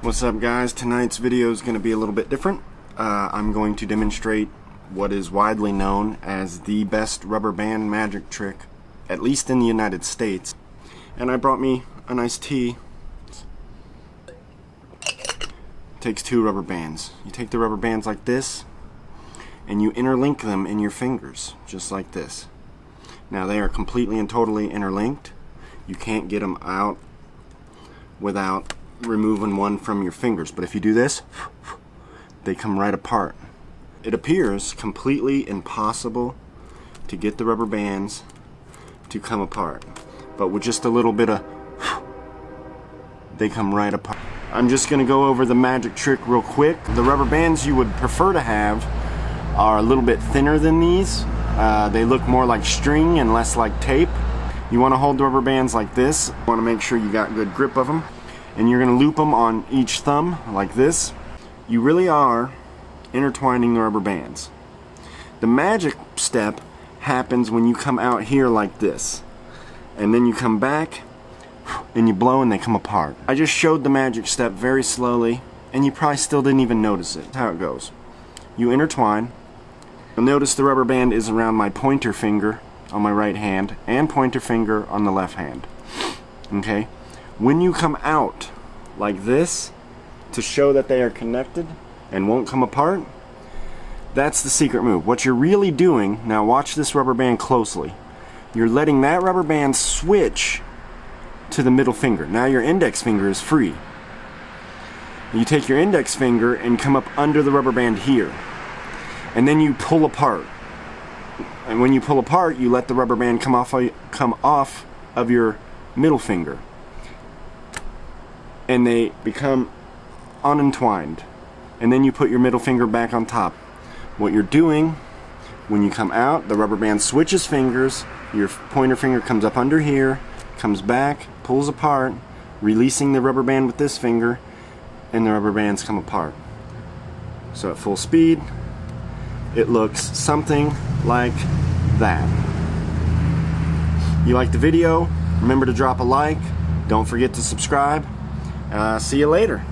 What's up, guys? Tonight's video is going to be a little bit different. I'm going to demonstrate what is widely known as the best rubber band magic trick, at least in the United States. And I brought me a nice tee. It takes 2 rubber bands. You take the rubber bands like this and you interlink them in your fingers, just like this. Now they are completely and totally interlinked. You can't get them out without removing one from your fingers, but if you do this, they come right apart. It appears completely impossible to get the rubber bands to come apart, but with just a little bit of they come right apart. I'm just going to go over the magic trick real quick. The rubber bands you would prefer to have are a little bit thinner than these. They look more like string and less like tape. You want to hold the rubber bands like this. You want to make sure you got good grip of them. And you're going to loop them on each thumb like this. You really are intertwining the rubber bands. The magic step happens when you come out here like this. And then you come back and you blow and they come apart. I just showed the magic step very slowly and you probably still didn't even notice it. That's how it goes. You intertwine. You'll notice the rubber band is around my pointer finger on my right hand and pointer finger on the left hand. Okay? When you come out like this to show that they are connected and won't come apart, that's the secret move. What you're really doing, now watch this rubber band closely, you're letting that rubber band switch to the middle finger. Now your index finger is free. You take your index finger and come up under the rubber band here, and then you pull apart. And when you pull apart, you let the rubber band come off of your middle finger, and they become unentwined. And then you put your middle finger back on top. What you're doing, when you come out, the rubber band switches fingers, your pointer finger comes up under here, comes back, pulls apart, releasing the rubber band with this finger, and the rubber bands come apart. So at full speed, it looks something like that. You like the video? Remember to drop a like. Don't forget to subscribe. See you later.